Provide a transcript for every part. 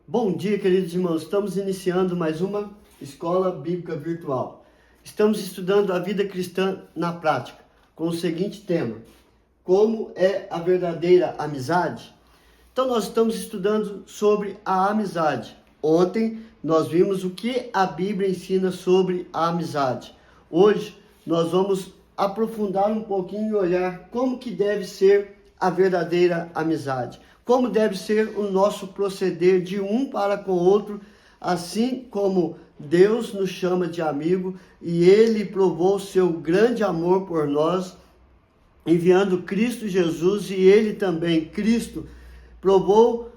Bom dia, queridos irmãos. Estamos iniciando mais uma escola bíblica virtual. Estamos estudando a vida cristã na prática, com o seguinte tema: como é a verdadeira amizade? Então, nós estamos estudando sobre a amizade. Ontem, nós vimos o que a Bíblia ensina sobre a amizade. Hoje, nós vamos aprofundar um pouquinho e olhar como que deve ser a verdadeira amizade. Como deve ser o nosso proceder de um para com o outro, assim como Deus nos chama de amigo e Ele provou seu grande amor por nós, enviando Cristo Jesus, e Ele também, Cristo, provou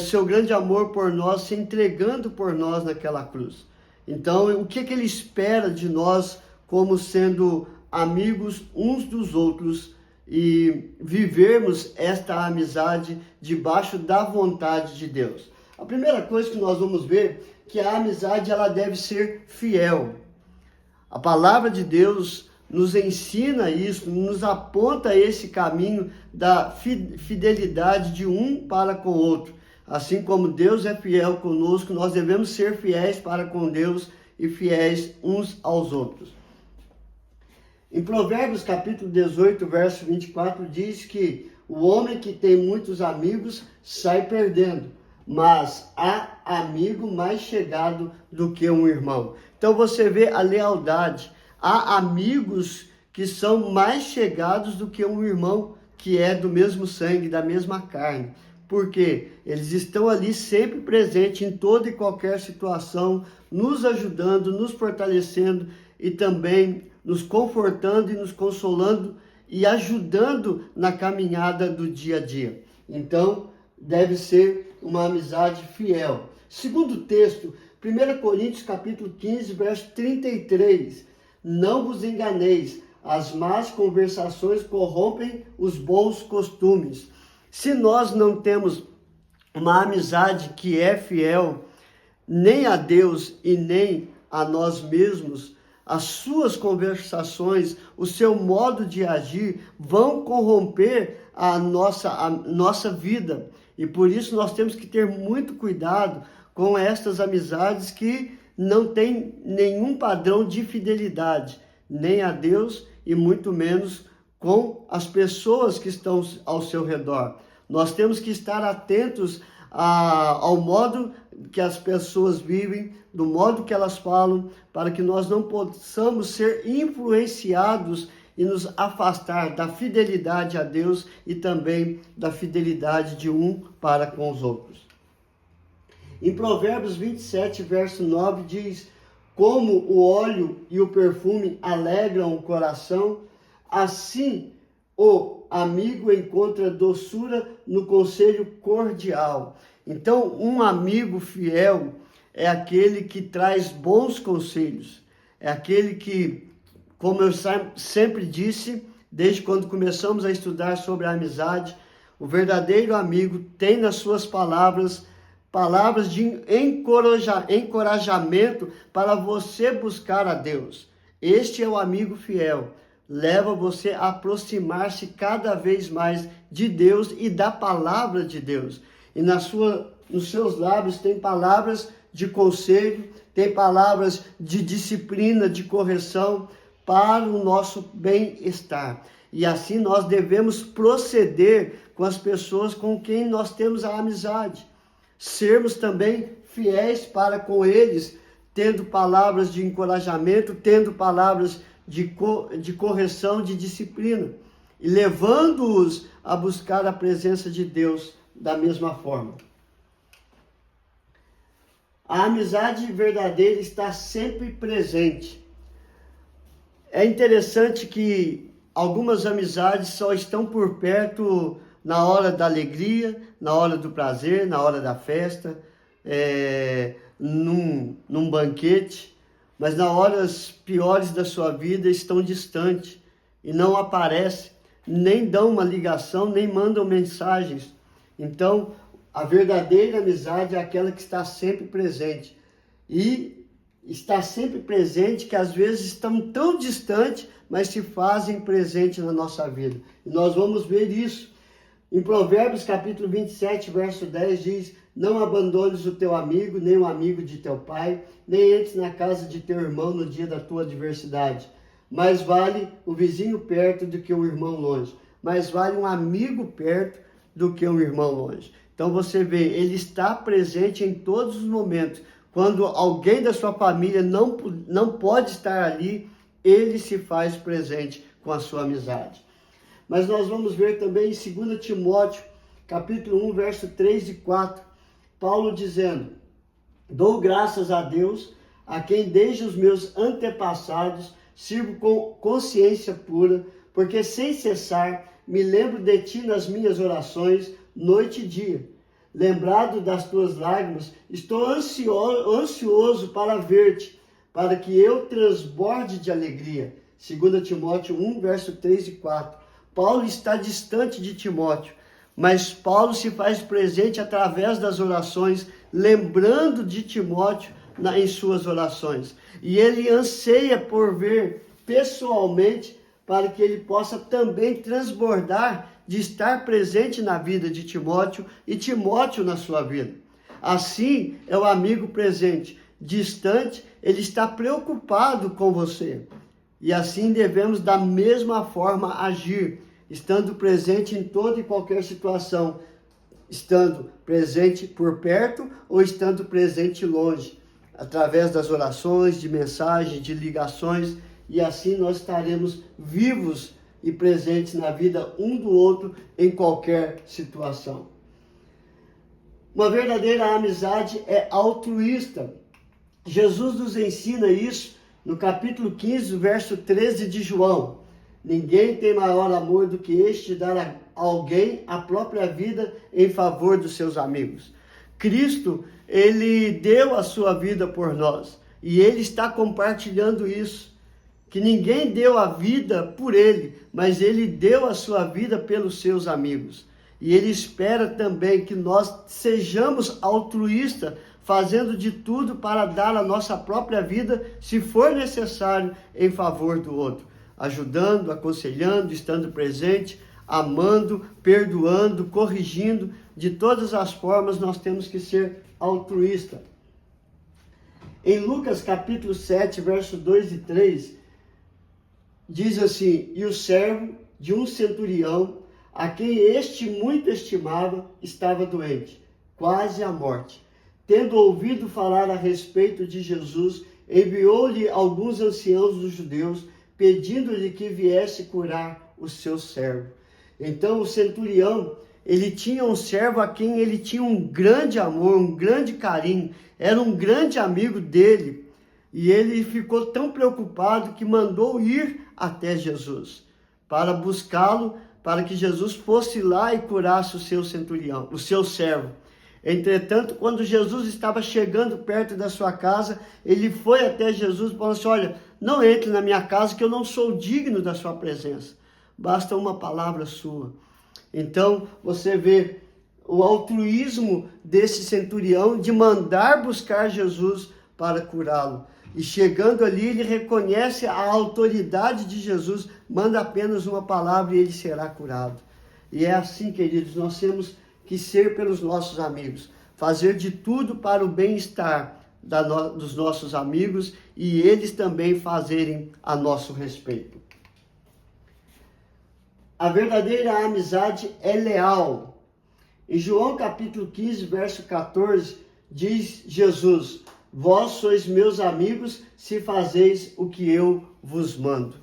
seu grande amor por nós, se entregando por nós naquela cruz. Então, o que Ele espera de nós como sendo amigos uns dos outros e vivermos esta amizade debaixo da vontade de Deus? A primeira coisa que nós vamos ver é que a amizade ela deve ser fiel. A palavra de Deus nos ensina isso, nos aponta esse caminho da fidelidade de um para com o outro. Assim como Deus é fiel conosco, nós devemos ser fiéis para com Deus e fiéis uns aos outros. Em Provérbios capítulo 18, verso 24, diz que o homem que tem muitos amigos sai perdendo, mas há amigo mais chegado do que um irmão. Então você vê a lealdade. Há amigos que são mais chegados do que um irmão que é do mesmo sangue, da mesma carne. Porque eles estão ali sempre presentes em toda e qualquer situação, nos ajudando, nos fortalecendo e também nos confortando e nos consolando e ajudando na caminhada do dia a dia. Então, deve ser uma amizade fiel. Segundo texto, 1 Coríntios capítulo 15, verso 33. Não vos enganeis, as más conversações corrompem os bons costumes. Se nós não temos uma amizade que é fiel, nem a Deus e nem a nós mesmos, as suas conversações, o seu modo de agir vão corromper a nossa vida. E por isso nós temos que ter muito cuidado com estas amizades que não têm nenhum padrão de fidelidade, nem a Deus e muito menos com as pessoas que estão ao seu redor. Nós temos que estar atentos ao modo que as pessoas vivem, do modo que elas falam, para que nós não possamos ser influenciados e nos afastar da fidelidade a Deus e também da fidelidade de um para com os outros. Em Provérbios 27, verso 9, diz: como o óleo e o perfume alegram o coração, assim o amigo encontra doçura no conselho cordial. Então, um amigo fiel é aquele que traz bons conselhos. É aquele que, como eu sempre disse, desde quando começamos a estudar sobre a amizade, o verdadeiro amigo tem nas suas palavras de encorajamento para você buscar a Deus. Este é o amigo fiel. Leva você a aproximar-se cada vez mais de Deus e da palavra de Deus. E nos seus lábios tem palavras de conselho, tem palavras de disciplina, de correção para o nosso bem-estar. E assim nós devemos proceder com as pessoas com quem nós temos a amizade. Sermos também fiéis para com eles, tendo palavras de encorajamento, tendo palavras de correção, de disciplina, e levando-os a buscar a presença de Deus da mesma forma. A amizade verdadeira está sempre presente. É interessante que algumas amizades só estão por perto na hora da alegria, na hora do prazer, na hora da festa, num banquete, mas nas horas piores da sua vida estão distantes e não aparecem, nem dão uma ligação, nem mandam mensagens. Então, a verdadeira amizade é aquela que está sempre presente. E está sempre presente que às vezes estão tão distantes, mas se fazem presente na nossa vida. E nós vamos ver isso. Em Provérbios capítulo 27, verso 10 diz: não abandones o teu amigo, nem o amigo de teu pai, nem entres na casa de teu irmão no dia da tua adversidade. Mais vale o vizinho perto do que o irmão longe. Mais vale um amigo perto do que um irmão longe. Então você vê, ele está presente em todos os momentos. Quando alguém da sua família não pode estar ali, ele se faz presente com a sua amizade. Mas nós vamos ver também em 2 Timóteo, capítulo 1, verso 3 e 4, Paulo dizendo: dou graças a Deus, a quem desde os meus antepassados sirvo com consciência pura, porque sem cessar me lembro de ti nas minhas orações, noite e dia. Lembrado das tuas lágrimas, estou ansioso para ver-te, para que eu transborde de alegria. 2 Timóteo 1, verso 3 e 4. Paulo está distante de Timóteo, mas Paulo se faz presente através das orações, lembrando de Timóteo em suas orações. E ele anseia por ver pessoalmente, para que ele possa também transbordar de estar presente na vida de Timóteo e Timóteo na sua vida. Assim é o amigo presente. Distante, ele está preocupado com você. E assim devemos da mesma forma agir, estando presente em toda e qualquer situação, estando presente por perto ou estando presente longe, através das orações, de mensagens, de ligações, e assim nós estaremos vivos e presentes na vida um do outro em qualquer situação. Uma verdadeira amizade é altruísta. Jesus nos ensina isso no capítulo 15, verso 13 de João. Ninguém tem maior amor do que este, dar a alguém a própria vida em favor dos seus amigos. Cristo, ele deu a sua vida por nós e ele está compartilhando isso. Que ninguém deu a vida por ele, mas ele deu a sua vida pelos seus amigos. E ele espera também que nós sejamos altruístas, fazendo de tudo para dar a nossa própria vida, se for necessário, em favor do outro. Ajudando, aconselhando, estando presente, amando, perdoando, corrigindo. De todas as formas, nós temos que ser altruístas. Em Lucas capítulo 7, verso 2 e 3, diz assim: e o servo de um centurião, a quem este muito estimava, estava doente, quase à morte. Tendo ouvido falar a respeito de Jesus, enviou-lhe alguns anciãos dos judeus, pedindo-lhe que viesse curar o seu servo. Então o centurião, ele tinha um servo a quem ele tinha um grande amor, um grande carinho, era um grande amigo dele. E ele ficou tão preocupado que mandou ir até Jesus para buscá-lo, para que Jesus fosse lá e curasse o seu centurião, o seu servo. Entretanto, quando Jesus estava chegando perto da sua casa, ele foi até Jesus e falou assim: olha, não entre na minha casa, que eu não sou digno da sua presença. Basta uma palavra sua. Então, você vê o altruísmo desse centurião de mandar buscar Jesus para curá-lo. E chegando ali, ele reconhece a autoridade de Jesus, manda apenas uma palavra e ele será curado. E é assim, queridos, nós temos que ser pelos nossos amigos, fazer de tudo para o bem-estar dos nossos amigos e eles também fazerem a nosso respeito. A verdadeira amizade é leal. Em João capítulo 15, verso 14, diz Jesus: vós sois meus amigos se fazeis o que eu vos mando.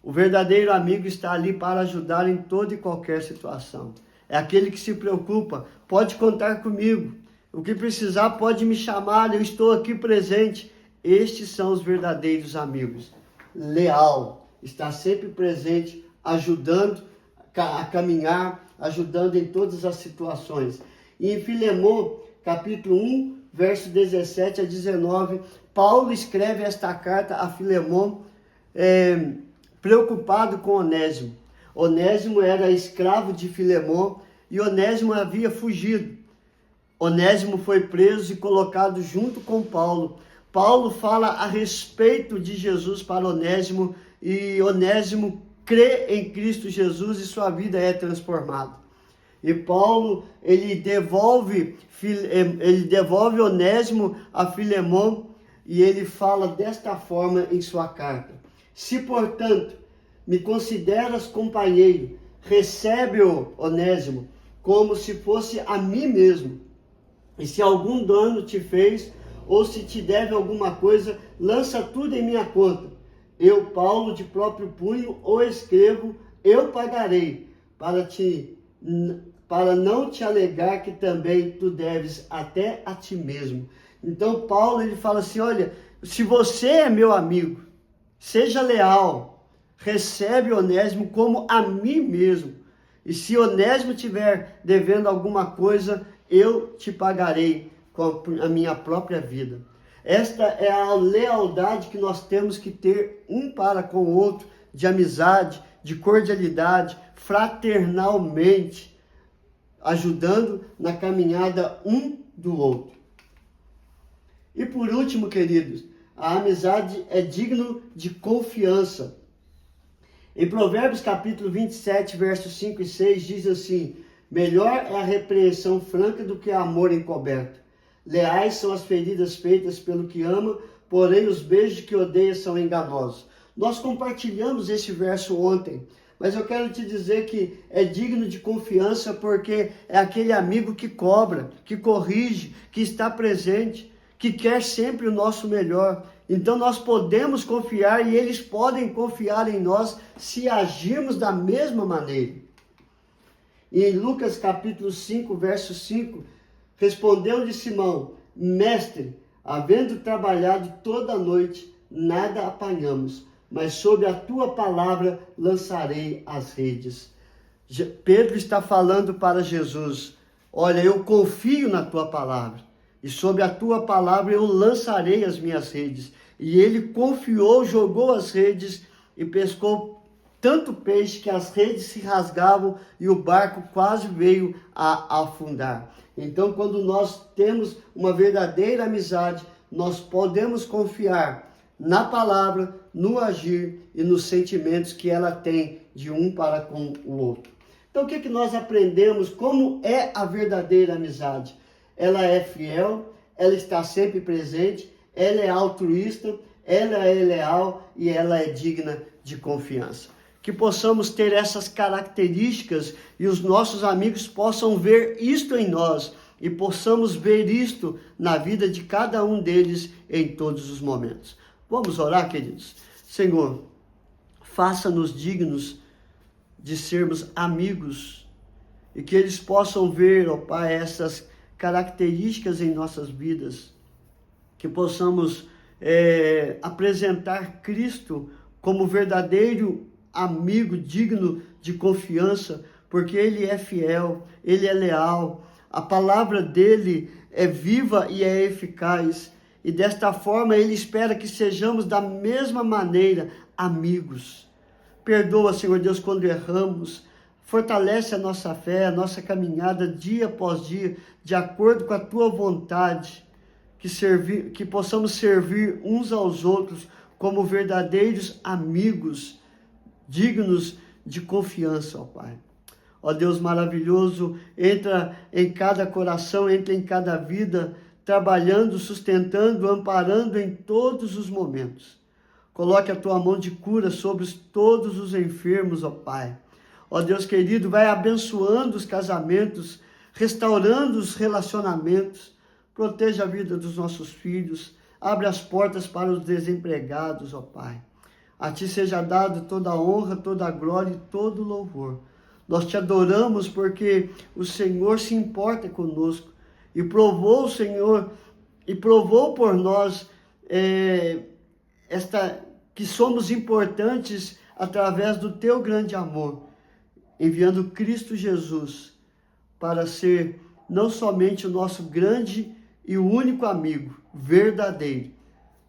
O verdadeiro amigo está ali para ajudar em toda e qualquer situação. É aquele que se preocupa, pode contar comigo. O que precisar pode me chamar, eu estou aqui presente. Estes são os verdadeiros amigos. Leal, está sempre presente, ajudando a caminhar, ajudando em todas as situações. E em Filemon, capítulo 1, verso 17 a 19, Paulo escreve esta carta a Filemon, preocupado com Onésimo. Onésimo era escravo de Filemon e Onésimo havia fugido. Onésimo foi preso e colocado junto com Paulo. Paulo fala a respeito de Jesus para Onésimo e Onésimo crê em Cristo Jesus e sua vida é transformada. E Paulo, ele devolve Onésimo a Filemon, e ele fala desta forma em sua carta: se, portanto, me consideras companheiro, recebe-o, Onésimo, como se fosse a mim mesmo. E se algum dano te fez, ou se te deve alguma coisa, lança tudo em minha conta. Eu, Paulo, de próprio punho, o escrevo, eu pagarei, para não te alegar que também tu deves até a ti mesmo. Então Paulo, ele fala assim: olha, se você é meu amigo, seja leal, recebe Onésimo como a mim mesmo. E se Onésimo tiver devendo alguma coisa, eu te pagarei com a minha própria vida. Esta é a lealdade que nós temos que ter um para com o outro, de amizade, de cordialidade, fraternalmente, ajudando na caminhada um do outro. E por último, queridos, a amizade é digno de confiança. Em Provérbios capítulo 27, versos 5 e 6, diz assim: melhor é a repreensão franca do que amor encoberto. Leais são as feridas feitas pelo que ama, porém os beijos que odeia são enganosos. Nós compartilhamos esse verso ontem, mas eu quero te dizer que é digno de confiança porque é aquele amigo que cobra, que corrige, que está presente, que quer sempre o nosso melhor. Então nós podemos confiar e eles podem confiar em nós se agirmos da mesma maneira. E em Lucas capítulo 5, verso 5, respondeu-lhe Simão: mestre, havendo trabalhado toda a noite, nada apanhamos, mas sob a tua palavra lançarei as redes. Pedro está falando para Jesus: olha, eu confio na tua palavra, e sob a tua palavra eu lançarei as minhas redes. E ele confiou, jogou as redes e pescou tanto peixe que as redes se rasgavam e o barco quase veio a afundar. Então, quando nós temos uma verdadeira amizade, nós podemos confiar na palavra, no agir e nos sentimentos que ela tem de um para com o outro. Então, o que nós aprendemos? Como é a verdadeira amizade? Ela é fiel, ela está sempre presente, ela é altruísta, ela é leal e ela é digna de confiança. Que possamos ter essas características e os nossos amigos possam ver isto em nós e possamos ver isto na vida de cada um deles em todos os momentos. Vamos orar, queridos? Senhor, faça-nos dignos de sermos amigos e que eles possam ver, ó Pai, essas características em nossas vidas, que possamos apresentar Cristo como verdadeiro amigo digno de confiança, porque Ele é fiel, Ele é leal, a palavra dEle é viva e é eficaz, e desta forma Ele espera que sejamos da mesma maneira amigos. Perdoa, Senhor Deus, quando erramos, fortalece a nossa fé, a nossa caminhada dia após dia, de acordo com a Tua vontade, que possamos servir uns aos outros como verdadeiros amigos, dignos de confiança, ó Pai. Ó Deus maravilhoso, entra em cada coração, entra em cada vida, trabalhando, sustentando, amparando em todos os momentos. Coloque a Tua mão de cura sobre todos os enfermos, ó Pai. Ó Deus querido, vai abençoando os casamentos, restaurando os relacionamentos, proteja a vida dos nossos filhos, abre as portas para os desempregados, ó Pai. A Ti seja dado toda a honra, toda a glória e todo o louvor. Nós Te adoramos porque o Senhor se importa conosco e provou, Senhor, e provou por nós que somos importantes através do Teu grande amor, enviando Cristo Jesus para ser não somente o nosso grande e o único amigo verdadeiro,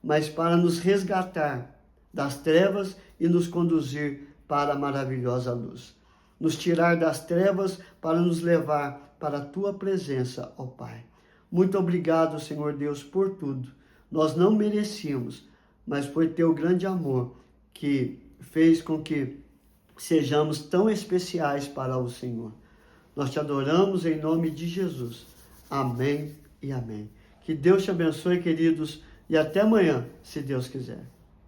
mas para nos resgatar das trevas e nos conduzir para a maravilhosa luz. Nos tirar das trevas para nos levar para a Tua presença, ó Pai. Muito obrigado, Senhor Deus, por tudo. Nós não merecíamos, mas foi Teu grande amor que fez com que sejamos tão especiais para o Senhor. Nós te adoramos em nome de Jesus. Amém e amém. Que Deus te abençoe, queridos, e até amanhã, se Deus quiser.